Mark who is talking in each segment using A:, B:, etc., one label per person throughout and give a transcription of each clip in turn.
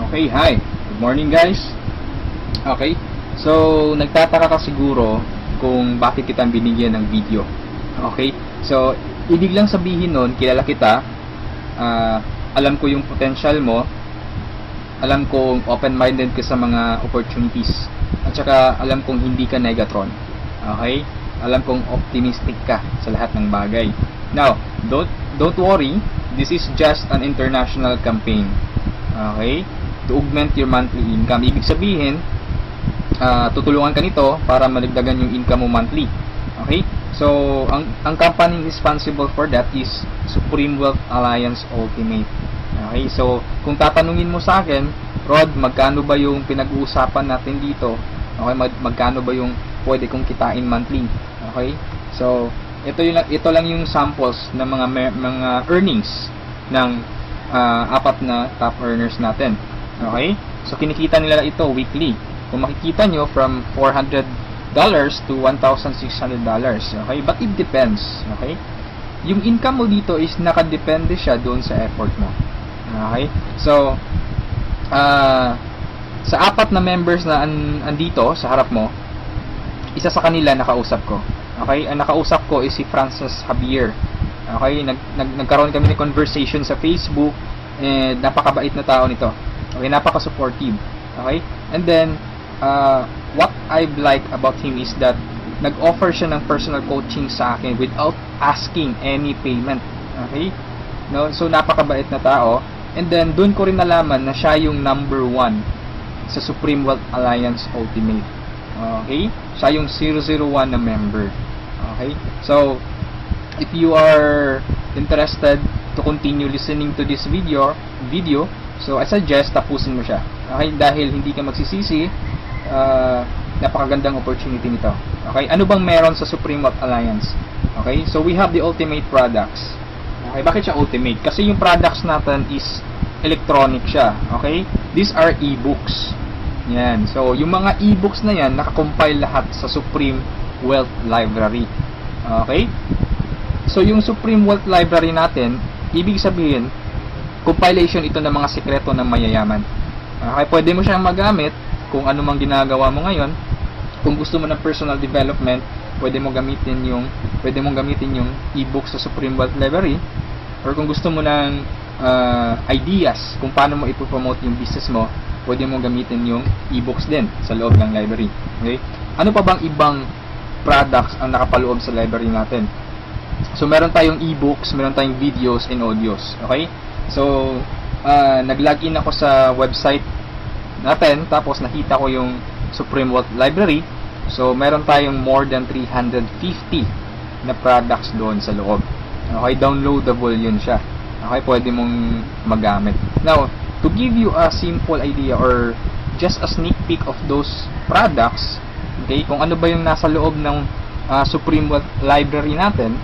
A: Okay, hi. Good morning guys. Okay, so nagtataka ka siguro kung bakit kita binigyan ng video. Okay, so ibig lang sabihin nun, kilala kita, alam ko yung potential mo, alam kong open-minded ka sa mga opportunities, at saka alam kong hindi ka negatron. Okay, alam kong optimistic ka sa lahat ng bagay. Now, don't worry, this is just an international campaign. Okay, to augment your monthly income. Ibig sabihin, tutulungan ka nito para madagdagan yung income mo monthly. Okay, so ang company responsible for that is Supreme Wealth Alliance Ultimate. Okay, so kung tatanungin mo sa akin, Rod, magkano ba yung pinag-uusapan natin dito? Okay, magkano ba yung pwede kong kitain monthly? Okay, so ito lang yung samples ng mga earnings ng apat na top earners natin. Okay, so kinikita nila ito weekly. Kung makikita nyo, from $400 to $1,600. Okay, but it depends. Okay, yung income mo dito is nakadepende siya doon sa effort mo. Okay, so sa apat na members na andito sa harap mo, isa sa kanila nakausap ko. Okay, ang nakausap ko is si Francis Javier. Okay, nagkaroon kami ng conversation sa Facebook, and napakabait na tao nito. Okay, napaka-supportive. Okay, and then what I like about him is that nag-offer siya ng personal coaching sa akin without asking any payment. Okay, no, so napakabait na tao. And then doon ko rin nalaman na siya yung number 1 sa Supreme Wealth Alliance Ultimate. Okay, siya yung 001 na member. Okay, so if you are interested to continue listening to this video, so I suggest tapusin mo siya. Okay, dahil hindi ka magsisisi, napakagandang opportunity nito. Okay, ano bang meron sa Supreme Wealth Alliance? Okay, so we have the ultimate products. Okay, bakit siya ultimate? Kasi yung products natin is electronic siya. Okay, these are e-books. Yan, so yung mga e-books na yan, nakakompile lahat sa Supreme Wealth Library. Okay, so yung Supreme Wealth Library natin, ibig sabihin, compilation ito ng mga sikreto ng mayayaman. Okay, pwede mo siyang magamit kung ano mang ginagawa mo ngayon. Kung gusto mo ng personal development, pwede mong gamitin yung e-book sa Supreme Wealth Library. Or kung gusto mo ng ideas kung paano mo ipopromote yung business mo, pwede mong gamitin yung e-books din sa loob ng library. Okay, ano pa bang ibang products ang nakapaloob sa library natin? So meron tayong e-books, meron tayong videos and audios. Okay, so nag-login ako sa website natin, tapos nakita ko yung Supreme Wealth Library. So meron tayong more than 350 na products doon sa loob. Okay, downloadable yun siya. Okay, pwede mong magamit. Now, to give you a simple idea or just a sneak peek of those products, okay, kung ano ba yung nasa loob ng Supreme Wealth Library natin,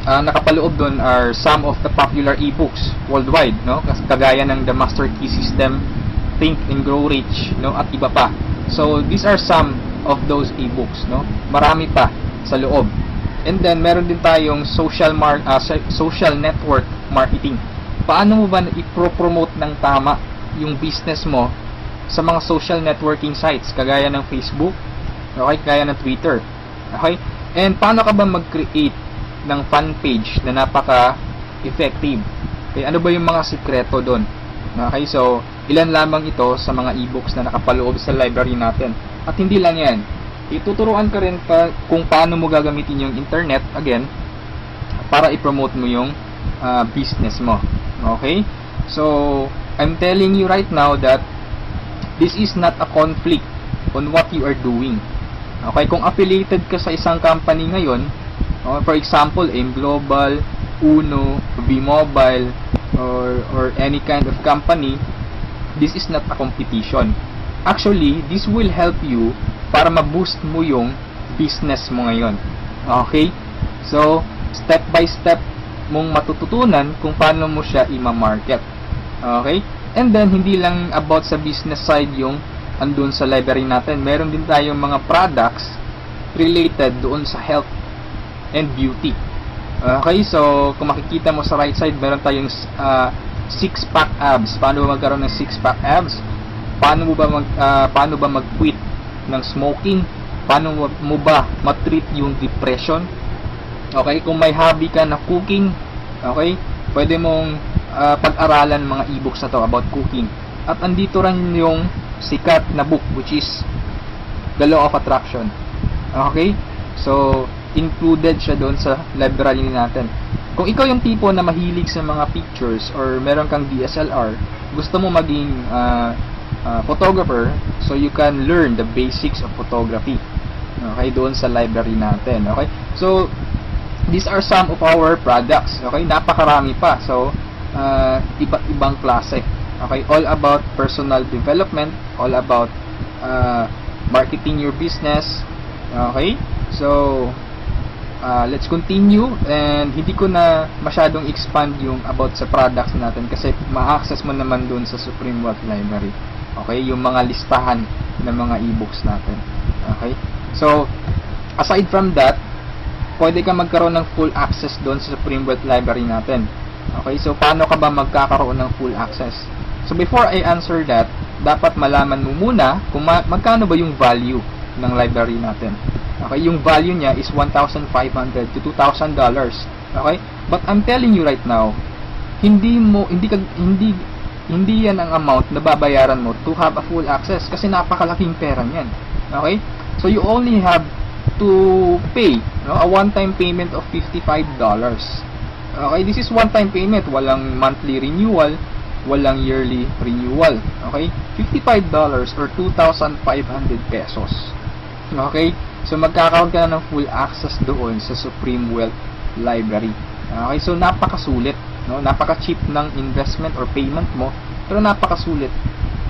A: nakapaloob doon are some of the popular e-books worldwide, no? Kagaya ng The Master Key System, Think and Grow Rich, no? At iba pa. So these are some of those e-books, no? Marami pa sa loob. And then meron din tayong social network marketing. Paano mo ba i-promote ng tama yung business mo sa mga social networking sites kagaya ng Facebook, okay, kagaya ng Twitter. Okay? And paano ka ba mag-create ng fan page na napaka-effective? Okay, ano ba yung mga sikreto doon? Okay, so ilan lamang ito sa mga e-books na nakapaloob sa library natin. At hindi lang yan, ituturuan ka rin pa kung paano mo gagamitin yung internet, again, para i-promote mo yung business mo. Okay, so I'm telling you right now that this is not a conflict on what you are doing. Okay, kung affiliated ka sa isang company ngayon, for example, AIM Global, Uno, V-Mobile, or any kind of company, this is not a competition. Actually, this will help you para ma-boost mo yung business mo ngayon. Okay, so step by step mong matututunan kung paano mo siya i-market. Okay, and then hindi lang about sa business side yung andun sa library natin. Meron din tayong mga products related doon sa health and beauty. Okay, so kung makikita mo sa right side, meron tayong six-pack abs. Paano ba magkaroon ng six-pack abs? Paano ba mag-quit ng smoking? Paano mo ba matreat yung depression? Okay, kung may hobby ka na cooking, okay, pwede mong pag-aralan mga e-books na to about cooking. At andito rin yung sikat na book, which is The Law of Attraction. Okay, so included siya doon sa library natin. Kung ikaw yung tipo na mahilig sa mga pictures or meron kang DSLR, gusto mo maging photographer, so you can learn the basics of photography. Okay, doon sa library natin. Okay, so these are some of our products. Okay, napakarami pa. So iba't ibang klase. Okay, all about personal development, all about marketing your business. Okay, so let's continue, and hindi ko na masyadong expand yung about sa products natin kasi ma-access mo naman dun sa Supreme Wealth Library. Okay, yung mga listahan ng mga e-books natin. Okay, so aside from that, pwede ka magkaroon ng full access doon sa Supreme Wealth Library natin. Okay, so paano ka ba magkakaroon ng full access? So before I answer that, dapat malaman mo muna kung magkano ba yung value ng library natin. Okay, yung value niya is $1,500 to $2,000. Okay? But I'm telling you right now, hindi yan ang amount na babayaran mo to have a full access kasi napakalaking pera niyan. Okay? So you only have to pay, no, a one-time payment of $55. Okay, this is one-time payment, walang monthly renewal, walang yearly renewal. Okay? $55 or 2,500 pesos. Okay? So magkakaroon ka na ng full access doon sa Supreme Wealth Library. Okay, so napakasulit, no? Napaka-cheap ng investment or payment mo, pero napakasulit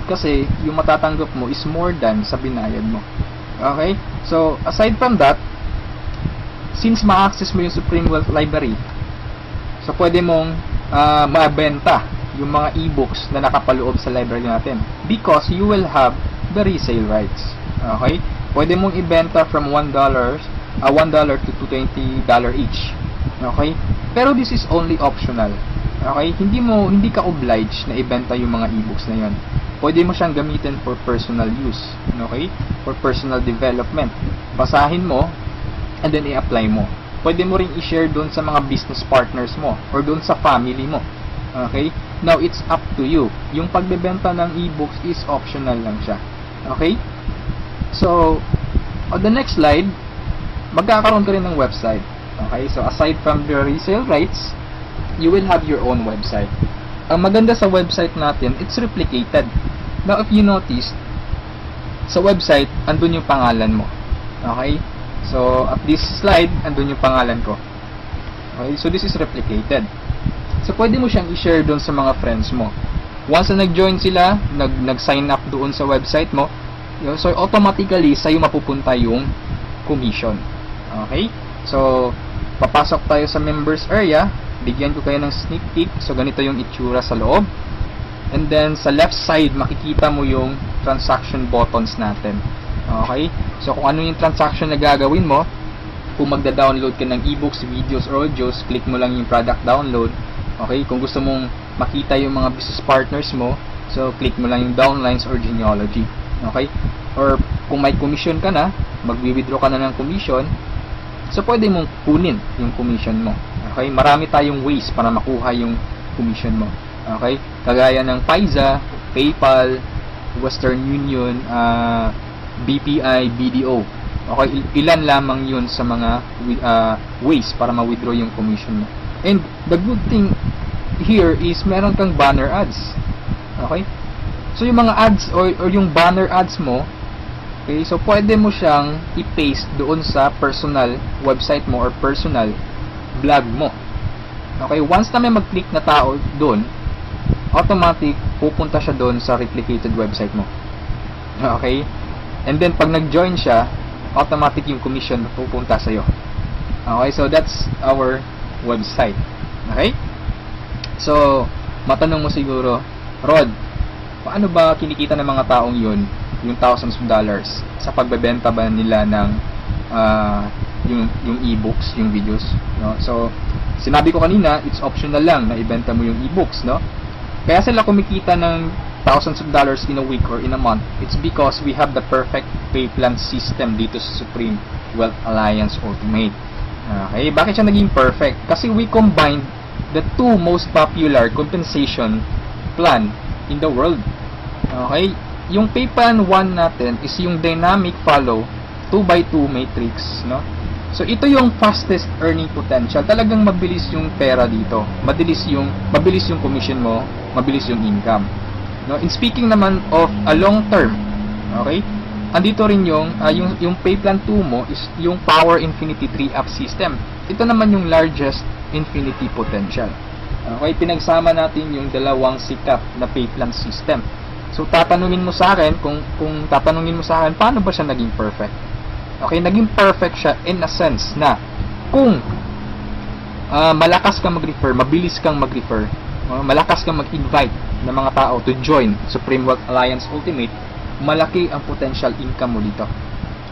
A: kasi yung matatanggap mo is more than sa binayad mo. Okay? So aside from that, since ma-access mo yung Supreme Wealth Library, so pwede mong mabenta yung mga e-books na nakapaloob sa library natin because you will have the resale rights. Okay? Pwede mong ibenta from $1 to $20 each. Okay? Pero this is only optional. Okay? Hindi ka obliged na ibenta yung mga e-books na yon. Pwede mo siyang gamitin for personal use. Okay? For personal development. Basahin mo and then i-apply mo. Pwede mo ring i-share doon sa mga business partners mo or doon sa family mo. Okay? Now, it's up to you. Yung pagbebenta ng e-books is optional lang siya. Okay? So, on the next slide, magkakaroon ka rin ng website. Okay? So, aside from the resale rights, you will have your own website. Ang maganda sa website natin, it's replicated. Now, if you notice, sa website, andun yung pangalan mo. Okay? So, at this slide, andun yung pangalan ko. Okay? So, this is replicated. So, pwede mo siyang i-share doon sa mga friends mo. Once na nag-join sila, nag-sign up doon sa website mo, so automatically sa'yo mapupunta yung commission. Okay? So papasok tayo sa members area, bigyan ko kayo ng sneak peek. So ganito yung itsura sa loob, and then sa left side makikita mo yung transaction buttons natin. Okay? So kung ano yung transaction na gagawin mo, kung magda-download ka ng ebooks, videos, or audios, click mo lang yung product download. Okay? Kung gusto mong makita yung mga business partners mo, so click mo lang yung downlines or genealogy. Okay? Or kung may commission ka na, magwi-withdraw ka na ng commission, so pwede mong kunin yung commission mo. Okay? Marami tayong ways para makuha yung commission mo. Okay? Kagaya ng Payza, PayPal, Western Union, BPI, BDO. Okay? Ilan lamang yun sa mga ways para ma-withdraw yung commission mo. And the good thing here is meron kang banner ads. Okay? So yung mga ads or yung banner ads mo, okay, so pwede mo siyang i-paste doon sa personal website mo or personal blog mo. Okay, once na may mag-click na tao doon, automatic pupunta siya doon sa replicated website mo. Okay? And then pag nag-join siya, automatic yung commission pupunta sa iyo. Okay, so that's our website. Okay? So, matanong mo siguro, Rod, paano ba kinikita ng mga taong yun yung thousands of dollars sa pagbebenta ba nila ng yung e-books, yung videos, no? So sinabi ko kanina, it's optional lang na ibenta mo yung e-books, no? Kaya sila kumikita ng thousands of dollars in a week or in a month. It's because we have the perfect pay plan system dito sa Supreme Wealth Alliance Ultimate. Okay, bakit siya naging perfect? Kasi we combined the two most popular compensation plan in the world. Okay, yung pay plan 1 natin is yung dynamic follow 2x2 matrix, no? So ito yung fastest earning potential. Talagang mabilis yung pera dito. Mabilis yung commission mo, mabilis yung income. No, in speaking naman of a long term, okay? Andito rin yung pay plan 2 mo is yung Power Infinity 3-up system. Ito naman yung largest infinity potential. Okay, pinagsama natin yung dalawang sikat na pay plan system. So tatanungin mo sa akin kung tatanungin mo sa akin paano ba siya naging perfect? Okay, naging perfect siya in a sense na kung malakas kang mag-refer, mabilis kang mag-refer, malakas kang mag-invite ng mga tao to join Supreme Wealth Alliance Ultimate, malaki ang potential income mo dito.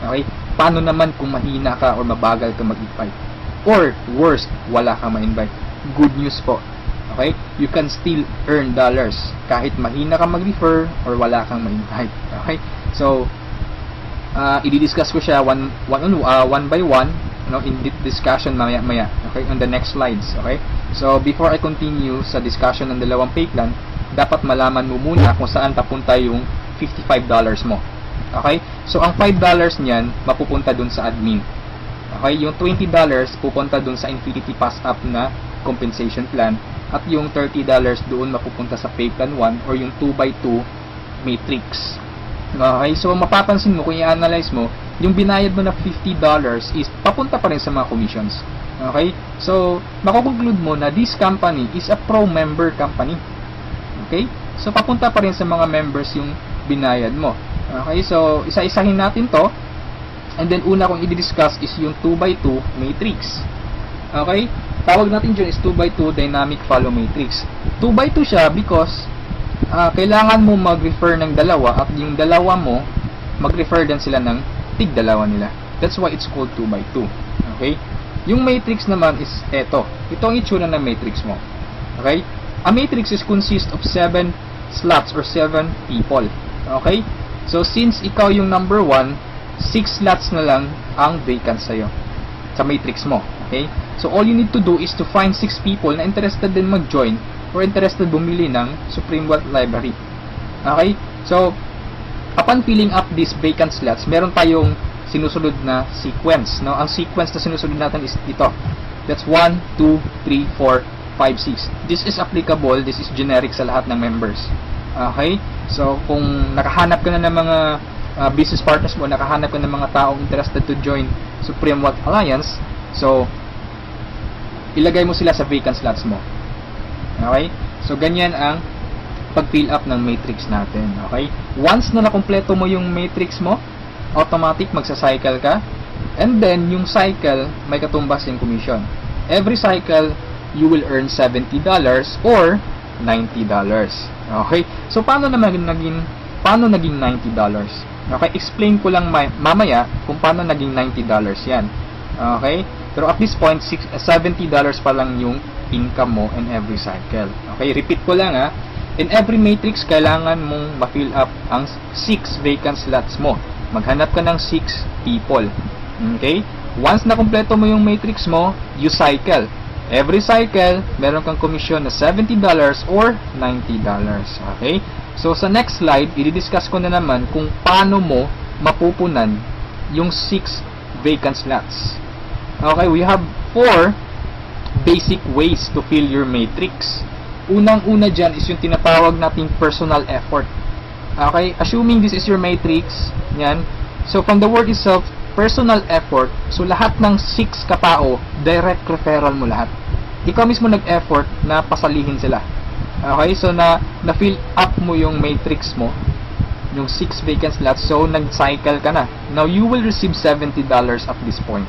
A: Okay? Paano naman kung mahina ka or mabagal ka mag-invite? Or worst, wala kang ma-invite? Good news po. Okay? You can still earn dollars kahit mahina ka mag-refer or wala kang ma-invite. Okay? So, i-discuss ko siya one by one, in deep discussion maya-maya. Okay? On the next slides. Okay? So, before I continue sa discussion ng dalawang pay plan, dapat malaman mo muna kung saan papunta yung $55 mo. Okay? So, ang $5 niyan, mapupunta dun sa admin. Okay? Yung $20 pupunta dun sa Infinity Pass Up na compensation plan. At yung $30 doon mapupunta sa pay plan 1 or yung 2x2 matrix. Okay? So, mapapansin mo, kung i-analyze mo, yung binayad mo na $50 is papunta pa rin sa mga commissions. Okay? So, makukonclude mo na this company is a pro-member company. Okay? So, papunta pa rin sa mga members yung binayad mo. Okay? So, isa-isahin natin to. And then, una kong i-discuss is yung 2x2 matrix. Okay? Tawag natin dyan is 2x2 dynamic follow matrix. 2x2 siya because kailangan mo mag-refer ng dalawa at yung dalawa mo, mag-refer din sila ng tig-dalawa nila. That's why it's called 2x2. Okay? Yung matrix naman is eto. Ito ang itsura ng matrix mo. Okay? A matrix is consist of 7 slots or 7 people. Okay? So, since ikaw yung number 1, 6 slots na lang ang vacant sa'yo sa matrix mo. Okay? So, all you need to do is to find 6 people na interested din mag-join or interested bumili ng Supreme Wealth Library. Okay? So, upon filling up these vacant slots, meron tayong sinusunod na sequence. No? Ang sequence na sinusunod natin is ito. That's 1, 2, 3, 4, 5, 6. This is applicable, this is generic sa lahat ng members. Okay? So, kung nakahanap ka na ng mga business partners mo, nakahanap ka ng mga taong interested to join Supreme Wealth Alliance, so, ilagay mo sila sa vacant slots mo. Okay? So, ganyan ang pag-fill up ng matrix natin. Okay? Once na nakumpleto mo yung matrix mo, automatic magsa-cycle ka, and then, yung cycle, may katumbas yung commission. Every cycle, you will earn $70 or $90. Okay? So, paano naging $90? Okay? Explain ko lang mamaya kung paano naging $90 yan. Okay? Pero at this point, $70 pa lang yung income mo in every cycle. Okay? Repeat ko lang ha. In every matrix, kailangan mong ma-fill up ang 6 vacant slots mo. Maghanap ka ng 6 people. Okay? Once na kumpleto mo yung matrix mo, you cycle. Every cycle, meron kang commission na $70 or $90. Okay? So, sa next slide, i-discuss ko na naman kung paano mo mapupunan yung 6 vacant slots. Okay? We have 4 basic ways to fill your matrix. Unang-una dyan is yung tinatawag nating personal effort. Okay? Assuming this is your matrix, yan. So, from the word itself, personal effort, so lahat ng 6 katao, direct referral mo lahat. Ikaw mismo nag-effort na pasalihin sila. Okay? So, na-fill up mo yung matrix mo, yung 6 vacant slots, so nag-cycle ka na. Now, you will receive $70 at this point.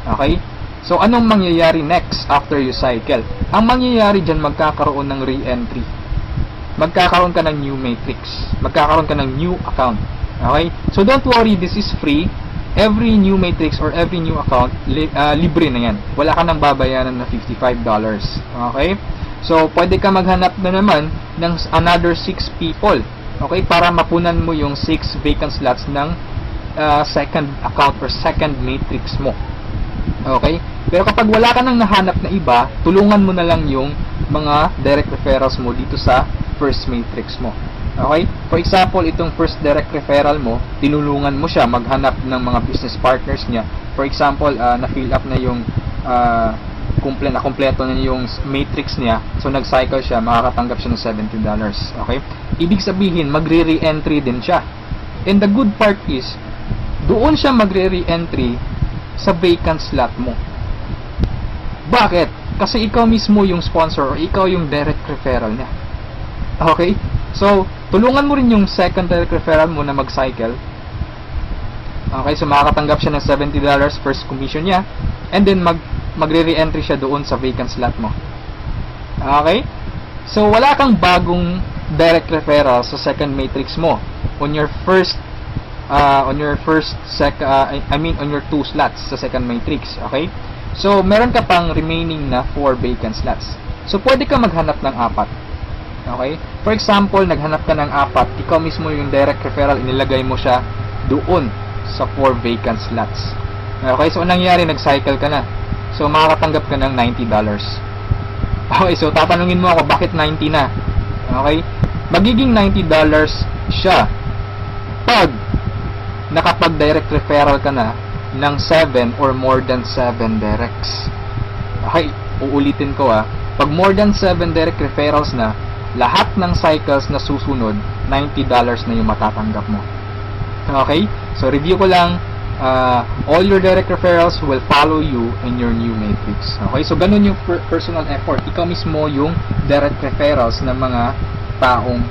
A: Okay? So, anong mangyayari next after you cycle? Ang mangyayari dyan, magkakaroon ng re-entry. Magkakaroon ka ng new matrix. Magkakaroon ka ng new account. Okay? So, don't worry, this is free. Every new matrix or every new account, libre na yan. Wala ka nang babayaran na $55. Okay? So, pwede ka maghanap na naman another 6 people. Okay, para mapunan mo yung 6 vacant slots ng second account or second matrix mo. Okay? Pero kapag wala ka nang nahanap na iba, tulungan mo na lang yung mga direct referrals mo dito sa first matrix mo. Okay? For example, itong first direct referral mo, tinulungan mo siya maghanap ng mga business partners niya. For example, na-fill up na yung kompleto na yung matrix niya. So, nag-cycle siya, makakatanggap siya ng $70. Okay? Ibig sabihin, magre-re-entry din siya. And the good part is, doon siya magre-re-entry sa vacant slot mo. Bakit? Kasi ikaw mismo yung sponsor or ikaw yung direct referral niya. Okay? So, tulungan mo rin yung second direct referral mo na mag-cycle. Okay? So, makakatanggap siya ng $70 first commission niya. And then, magre-re-entry siya doon sa vacant slot mo. Okay? So, wala kang bagong direct referral sa second matrix mo on your on your 2 slots sa second matrix. Okay? So, meron ka pang remaining na 4 vacant slots. So, pwede ka maghanap ng 4. Okay? For example, naghanap ka ng 4, ikaw mismo yung direct referral, inilagay mo siya doon sa 4 vacant slots. Okay? So, anong nangyari? Nag-cycle ka na. So, makakatanggap ka ng $90. Okay? So, tatanungin mo ako, bakit 90 na? Okay? Magiging $90 siya pag nakapag-direct referral ka na ng 7 or more than 7 directs. Okay, uulitin ko pag more than 7 direct referrals na, lahat ng cycles na susunod, $90 na yung matatanggap mo. Okay, so review ko lang, all your direct referrals will follow you in your new matrix. Okay, so ganun yung personal effort. Ikaw mismo yung direct referrals ng mga taong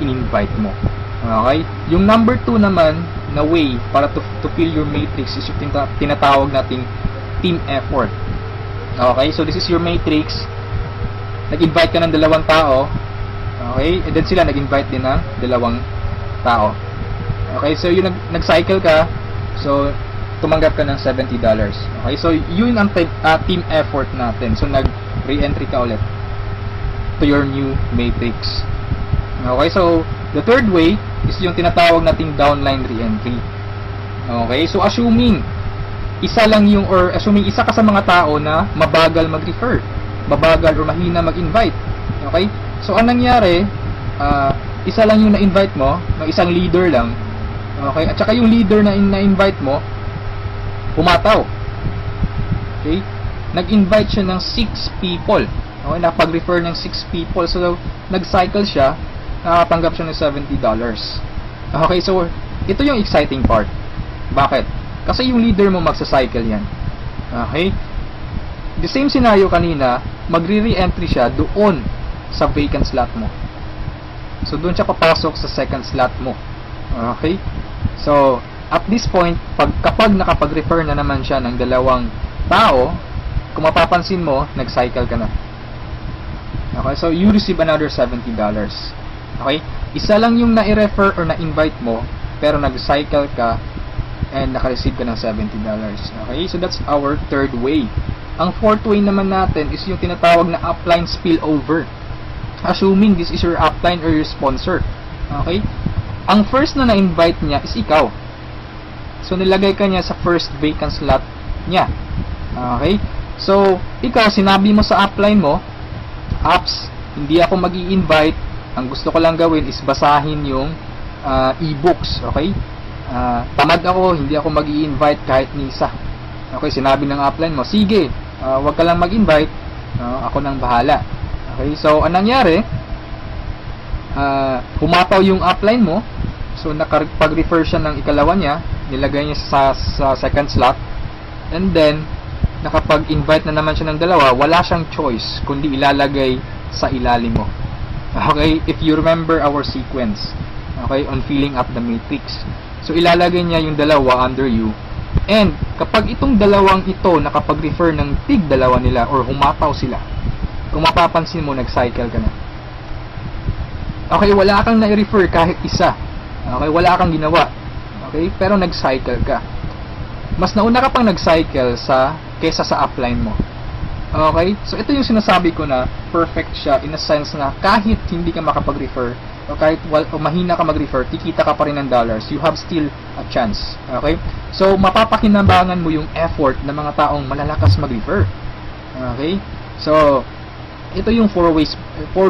A: in-invite mo. Okay, yung number 2 naman na way para to fill your matrix is yung tinatawag nating team effort. Okay, so this is your matrix. Nag-invite ka ng 2 tao. Okay, and then sila nag-invite din ng 2 tao. Okay, so yung nag-cycle ka, so tumanggap ka ng $70. Okay, so yun ang team effort natin. So nag-re-entry ka ulit to your new matrix. Okay, so the third way is yung tinatawag nating downline re-entry. Okay, so assuming isa ka sa mga tao na mabagal mag-refer, mabagal or mahina mag-invite. Okay, so anong nangyari, isa lang yung na-invite mo, ng isang leader lang. Okay, at saka yung leader na na-invite mo, pumataw. Okay, nag-invite siya ng 6 people. Okay, napag-refer ng 6 people. So, nag-cycle siya, nakatanggap siya ng $70. Okay, so ito yung exciting part. Bakit? Kasi yung leader mo magsa-cycle yan. Okay? The same scenario kanina, magre-re-entry siya doon sa vacant slot mo. So doon siya papasok sa second slot mo. Okay? So, at this point, kapag nakapag-refer na naman siya ng 2 tao, kung mapapansin mo, nag-cycle ka na. Okay? So, you receive another $70. Okay? Isa lang yung na-refer or na-invite mo, pero nag-cycle ka and naka-receive ka ng $70. Okay? So, that's our third way. Ang fourth way naman natin is yung tinatawag na upline spillover. Assuming this is your upline or your sponsor. Okay? Ang first na na-invite niya is ikaw. So, nilagay ka niya sa first vacant slot niya. Okay? So, ikaw, sinabi mo sa upline mo, apps, hindi ako mag-i-invite. Ang gusto ko lang gawin is basahin yung e-books. Okay? Tamad ako, hindi ako mag-i-invite kahit ni isa. Okay, sinabi ng upline mo, sige, wag ka lang mag-invite, ako nang bahala. Okay, so anong nangyari? Pumataw yung upline mo, so nakapag-refer siya ng ikalawa niya, nilagay niya sa second slot, and then nakapag-invite na naman siya ng 2, wala siyang choice kundi ilalagay sa ilalim mo. Okay, if you remember our sequence, okay, on filling up the matrix. So, ilalagay niya yung 2 under you. And, kapag itong 2 ito nakapag-refer ng tig 2 nila or humataw sila, kung mapapansin mo, nag-cycle ka na. Okay, wala kang na-refer kahit isa. Okay, wala kang ginawa. Okay, pero nag-cycle ka. Mas nauna ka pang nag-cycle kesa sa upline mo. Okay? So, ito yung sinasabi ko na perfect siya in a sense na kahit hindi ka makapag-refer o kahit mahina ka mag-refer, kikita ka pa rin ng dollars. You have still a chance. Okay? So, mapapakinabangan mo yung effort ng mga taong malalakas mag-refer. Okay? So, ito yung 4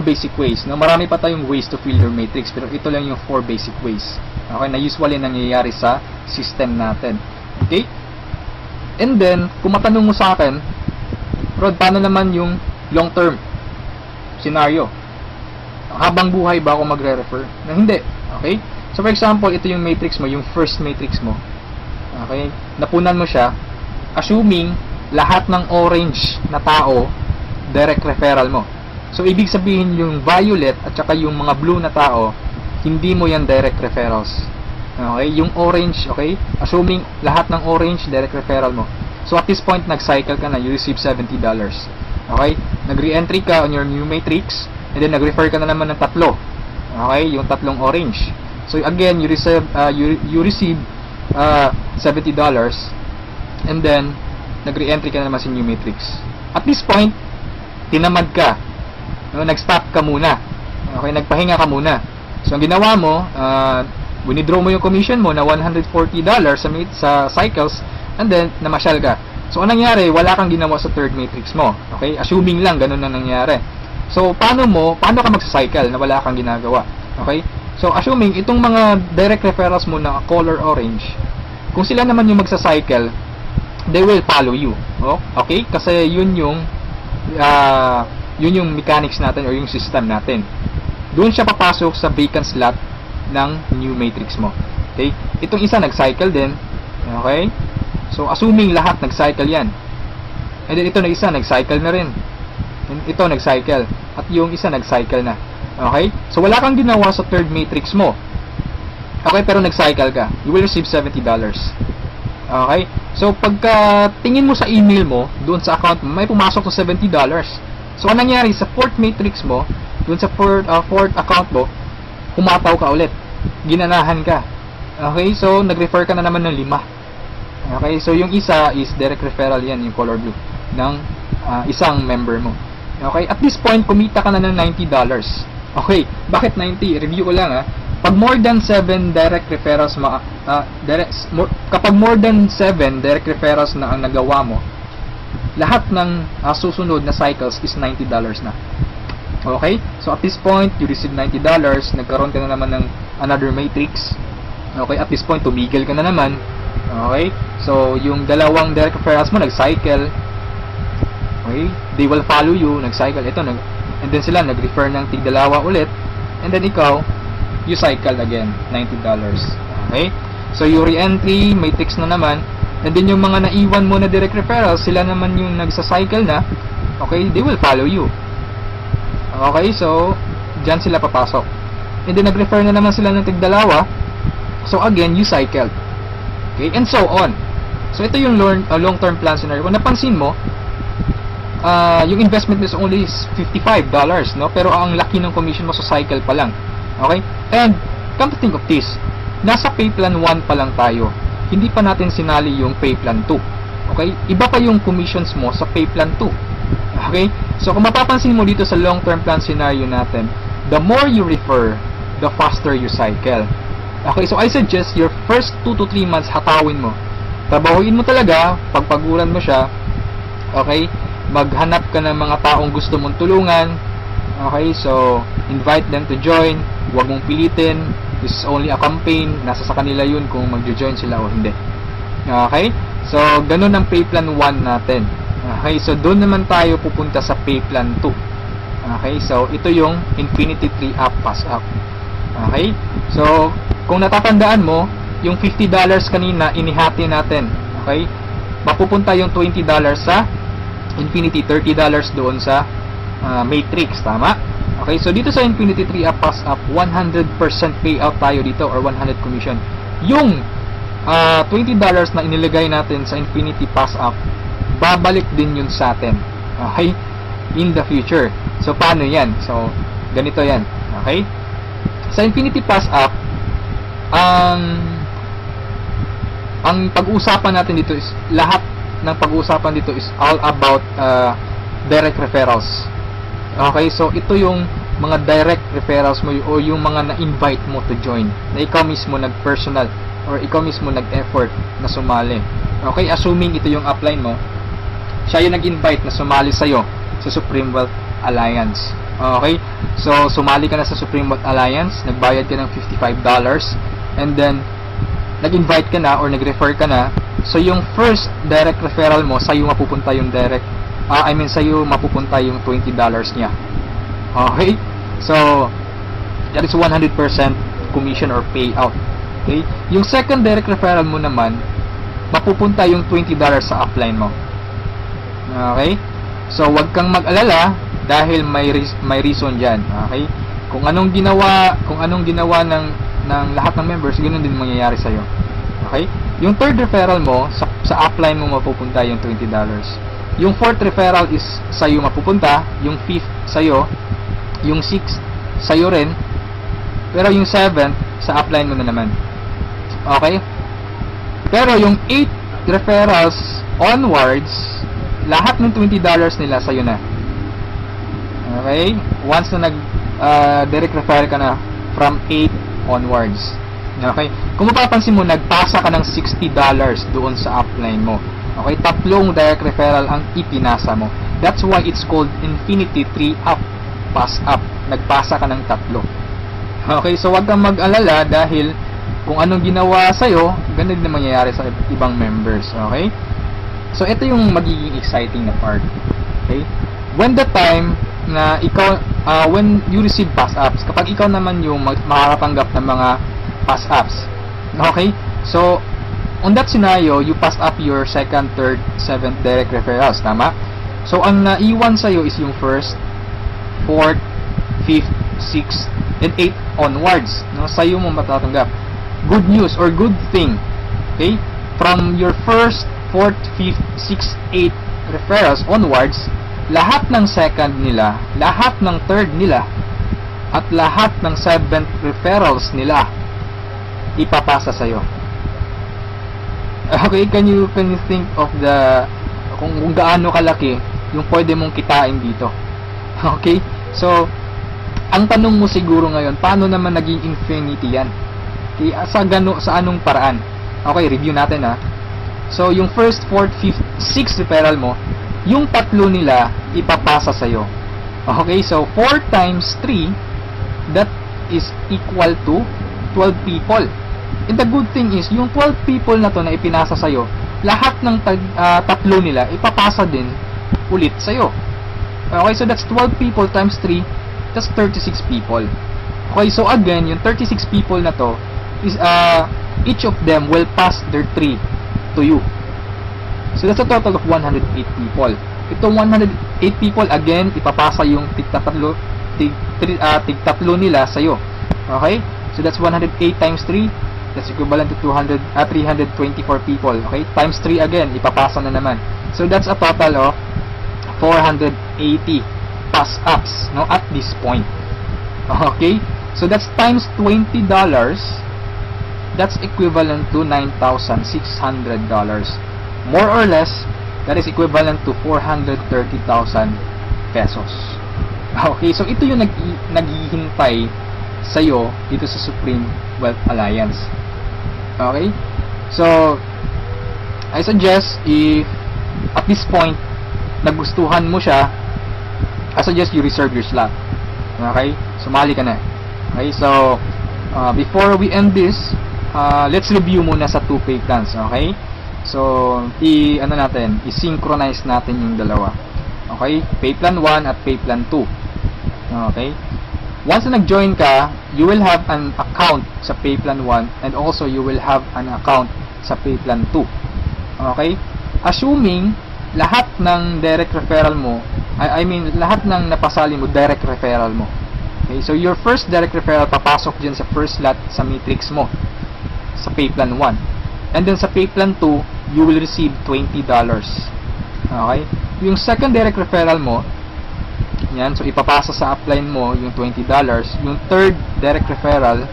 A: basic ways. No? Marami pa tayong ways to fill your matrix, pero ito lang yung 4 basic ways. Okay? Na usually nangyayari sa system natin. Okay? And then, kung matanong mo sa akin, Rod, paano naman yung long-term scenario? Habang buhay ba ako magre-refer? Na hindi. Okay? So, for example, ito yung matrix mo, yung first matrix mo. Okay? Napunan mo siya, assuming lahat ng orange na tao, direct referral mo. So, ibig sabihin yung violet at saka yung mga blue na tao, hindi mo yan direct referrals. Okay? Yung orange, okay? Assuming lahat ng orange, direct referral mo. So, at this point, nag-cycle ka na, you receive $70. Okay? Nag-re-entry ka on your new matrix, and then nag-refer ka na naman ng tatlo. Okay? Yung tatlong orange. So, again, you receive $70, and then, nag-re-entry ka na naman sa new matrix. At this point, tinamad ka. No? Nag-stop ka muna. Okay? Nagpahinga ka muna. So, ang ginawa mo, winidraw mo yung commission mo na $140 sa cycles, and then, namasyal ka. So, anong nangyari? Wala kang ginawa sa third matrix mo. Okay? Assuming lang, ganun na nangyari. So, paano ka magsa-cycle na wala kang ginagawa? Okay? So, assuming, itong mga direct referrals mo na color orange, kung sila naman yung magsa-cycle, they will follow you. Oh? Okay? Kasi yun yung mechanics natin or yung system natin. Doon siya papasok sa vacant slot ng new matrix mo. Okay? Itong isa nag-cycle din. Okay? So, assuming lahat nag-cycle yan. And then, ito na isa, nag-cycle na rin. And ito, nag-cycle. At yung isa, nag-cycle na. Okay? So, wala kang ginawa sa third matrix mo. Okay? Pero nag-cycle ka. You will receive $70. Okay? So, pagka tingin mo sa email mo, doon sa account mo, may pumasok to $70. So, anong nangyari sa fourth matrix mo, doon sa fourth account mo, kumataw ka ulit. Ginanahan ka. Okay? So, nag-refer ka na naman ng 5. Okay, so yung isa is direct referral yan, yung color blue, ng isang member mo. Okay, at this point, kumita ka na ng $90. Okay, bakit 90? Review ko lang Pag more than 7 direct referrals, kapag more than 7 direct referrals na ang nagawa mo, lahat ng susunod na cycles is $90 na. Okay, so at this point, you receive $90, nagkaroon ka na naman ng another matrix. Okay, at this point, tumigil ka na naman. Okay? So, yung dalawang direct referrals mo, nag-cycle. Okay? They will follow you, nag-cycle. Ito, and then sila, nag-refer ng tig-dalawa ulit. And then ikaw, you cycle again, $90. Okay? So, yung re-entry, matrix na naman. And then yung mga naiwan mo na direct referrals, sila naman yung nagsa-cycle na. Okay? They will follow you. Okay? So, dyan sila papasok. And then, nag-refer na naman sila ng tig-dalawa. So, again, you cycled. Okay, and so on. So, ito yung long-term plan scenario. Kung napansin mo, yung investment is only $55, no? Pero ang laki ng commission mo sa cycle pa lang. Okay? And, come to think of this, nasa pay plan 1 pa lang tayo. Hindi pa natin sinali yung pay plan 2. Okay? Iba pa yung commissions mo sa pay plan 2. Okay? So, kung mapapansin mo dito sa long-term plan scenario natin, the more you refer, the faster you cycle. Okay, so I suggest your first 2 to 3 months hatawin mo. Trabahuin mo talaga, pagpaguran mo siya. Okay? Maghanap ka ng mga taong gusto mong tulungan. Okay, so invite them to join. Huwag mong pilitin. This is only a campaign. Nasa sa kanila yun kung mag-join sila o hindi. Okay? So, ganun ang pay plan 1 natin. Okay, so doon naman tayo pupunta sa pay plan 2. Okay, so ito yung Infinity 3 Up Pass Up. Okay? So, kung natatandaan mo, yung $50 kanina, inihati natin. Okay? Mapupunta yung $20 sa Infinity, $30 doon sa Matrix. Tama? Okay? So, dito sa Infinity 3 Up Pass Up, 100% payout tayo dito or 100 commission. Yung $20 na inilagay natin sa Infinity Pass Up, babalik din yun sa atin. Okay? In the future. So, paano yan? So, ganito yan. Okay? Sa Infinity Pass Up, ang pag-uusapan natin dito is lahat ng pag-uusapan dito is all about direct referrals. Okay, so ito yung mga direct referrals mo o yung mga na-invite mo to join, na ikaw mismo nag-personal or ikaw mismo nag-effort na sumali. Okay, assuming ito yung upline mo, siya yung nag-invite na sumali sa'yo sa Supreme Wealth Alliance. Okay, so sumali ka na sa Supreme Wealth Alliance, nagbayad ka ng $55, and then nag-invite ka na or nag-refer ka na. So yung first direct referral mo, sa'yo mapupunta yung sa'yo mapupunta yung $20 niya. Okay, so that is 100% commission or payout. Okay, yung second direct referral mo naman, mapupunta yung $20 sa upline mo. Okay, so wag kang mag-alala dahil may reason diyan. Okay, kung anong ginawa ng lahat ng members, ganoon din mangyayari sa iyo. Okay, yung third referral mo sa upline mo mapupunta yung $20. Yung fourth referral is sa iyo mapupunta, yung fifth sa iyo, yung sixth sa iyo rin, pero yung seventh sa upline mo na naman. Okay, pero yung 8 referrals onwards, lahat ng $20 nila sa iyo na. Okay, once na direct referral ka na from 8 onwards. Okay, kung mapapansin mo, nagpasa ka ng $60 doon sa upline mo. Okay, tatlong direct referral ang ipinasa mo. That's why it's called Infinity 3-up, pass up. Nagpasa ka ng tatlo. Okay, so wag kang mag-alala dahil kung anong ginawa sa'yo, ganun din mangyayari sa ibang members. Okay, so ito yung magiging exciting na part. Okay, when the time na ikaw, when you receive pass-ups, kapag ikaw naman yung makakatanggap ng mga pass-ups, okay, so on that scenario, you pass up your second, third, seventh direct referrals, tama? So ang naiwan sa'yo is yung first, fourth, fifth, sixth, and 8 onwards, no? Sa'yo mo matatanggap. Good news or good thing, okay, from your first, fourth, fifth, sixth, 8 referrals onwards, lahat ng second nila, lahat ng third nila, at lahat ng seventh referrals nila ipapasa sa'yo. Okay, can you think of kung gaano kalaki yung pwede mong kitain dito? Okay, so ang tanong mo siguro ngayon, paano naman naging infinity yan? Okay, sa anong paraan? Okay, review natin ha. So yung first, fourth, fifth, sixth referral mo, yung tatlo nila ipapasa sa'yo. Okay, so 4 times 3, that is equal to 12 people. And the good thing is, yung 12 people na to na ipinasa sa'yo, lahat ng tatlo nila ipapasa din ulit sa'yo. Okay, so that's 12 people times 3, that's 36 people. Okay, so again, yung 36 people na to is each of them will pass their 3 to you. So that's a total of 108 people. Itong 108 people, again, ipapasa yung tigtatlo nila sa'yo. Okay? So that's 108 times 3. That's equivalent to 324 people. Okay? Times 3 again, ipapasa na naman. So that's a total of 480 pass-ups, no, at this point. Okay? So that's times $20. That's equivalent to $9,600. More or less, that is equivalent to 430,000 pesos. Okay, so ito yung naghihintay sa'yo dito sa Supreme Wealth Alliance. Okay, so I suggest, if at this point nagustuhan mo siya, I suggest you reserve your slot. Okay, sumali ka na. Okay, so before we end this, let's review muna sa 2 pay plans. Okay, so i-synchronize natin yung dalawa. Okay, pay plan 1 at pay plan 2. Okay, once na nag-join ka, you will have an account sa pay plan 1 and also you will have an account sa pay plan 2. Okay, assuming lahat ng direct referral mo, lahat ng napasali mo direct referral mo. Okay, so your first direct referral papasok dyan sa first slot sa matrix mo sa pay plan 1, and then sa pay plan 2 you will receive $20. Okay, yung second direct referral mo, yan, so ipapasa sa upline mo yung $20. Yung third direct referral,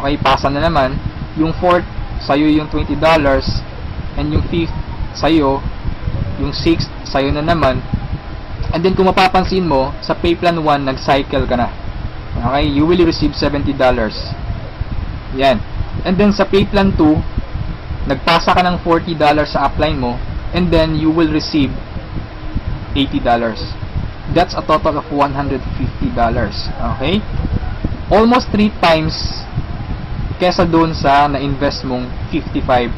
A: okay, pasa na naman. Yung fourth, sa'yo yung $20, and yung fifth, sa'yo. Yung sixth, sa'yo na naman. And then kung mapapansin mo, sa pay plan 1, nag-cycle ka na. Okay? You will receive $70. Yan. And then sa pay plan 2, nagpasa ka ng $40 sa upline mo, and then you will receive $80. That's a total of $150. Okay? Almost 3 times kesa doon sa na-invest mong $55.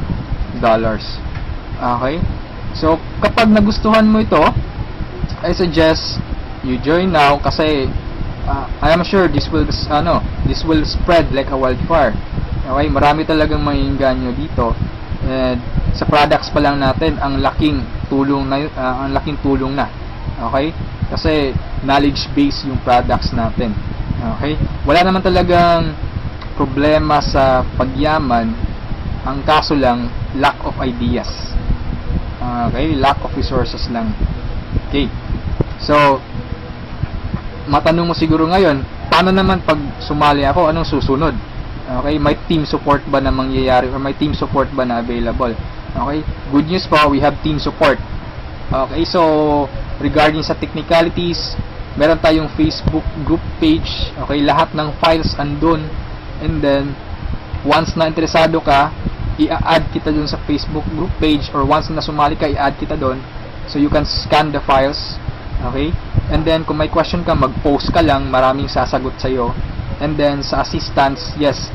A: Okay? So, kapag nagustuhan mo ito, I suggest you join now kasi I am sure this will spread like a wildfire. Okay, marami talagang maiinganyo dito. And sa products pa lang natin, ang laking tulong na. Okay? Kasi knowledge base yung products natin. Okay? Wala naman talagang problema sa pagyaman. Ang kaso lang, lack of ideas. Okay? Lack of resources lang. Okay. So, matanong mo siguro ngayon, paano naman pag sumali ako, anong susunod? Okay, may team support ba na mangyayari or may team support ba na available? Okay, good news po, we have team support. Okay, so regarding sa technicalities, meron tayong Facebook group page. Okay, lahat ng files andun. And then, once na interesado ka, i-add kita dun sa Facebook group page, or once na sumali ka, i-add kita dun. So you can scan the files. Okay? And then kung may question ka, mag-post ka lang, maraming sasagot sa iyo. And then sa assistance, yes,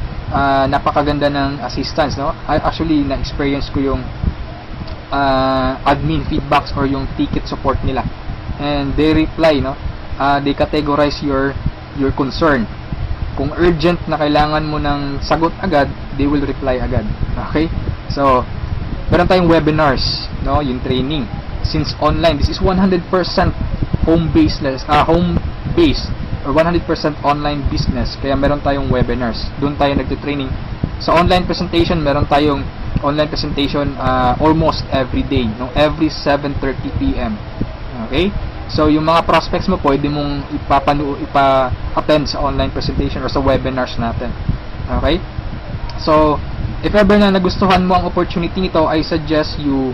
A: napakaganda ng assistance, no? Actually na-experience ko yung admin feedbacks or yung ticket support nila. And they reply, no? They categorize your concern. Kung urgent na kailangan mo ng sagot agad, they will reply agad. Okay? So, meron tayong webinars, no? Yung training. Since online, this is 100% home-based or 100% online business. Kaya meron tayong webinars. Doon tayo nagte-training. Sa online presentation, meron tayong online presentation almost every day, no? Every 7:30 PM. Okay? So, yung mga prospects mo, pwede mong ipa-attend sa online presentation or sa webinars natin. Okay? So, if ever na nagustuhan mo ang opportunity nito, I suggest you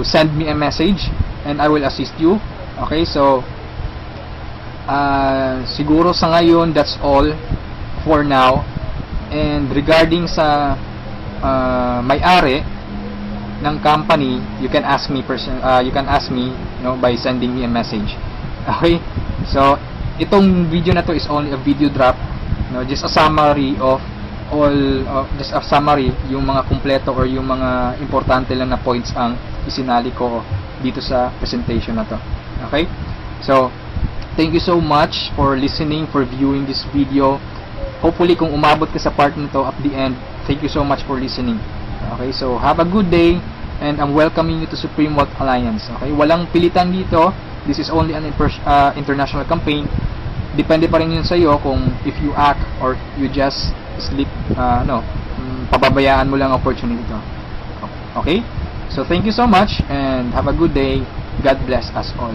A: send me a message and I will assist you. Okay? So, siguro sa ngayon, that's all for now. And regarding sa may-ari ng company, you can ask me by sending me a message. Okay? So, itong video na to is only a video drop, no? Just a summary of yung mga kumpleto or yung mga importante lang na points ang isinali ko dito sa presentation na to. Okay? So, thank you so much for listening, for viewing this video. Hopefully, kung umabot ka sa part nito at the end, thank you so much for listening. Okay, so have a good day, and I'm welcoming you to Supreme Wealth Alliance. Okay, walang pilitan dito. This is only an international campaign. Depende pa rin yun sa iyo kung if you act or you just sleep, pababayaan mo lang opportunity to. Okay, so thank you so much and have a good day. God bless us all.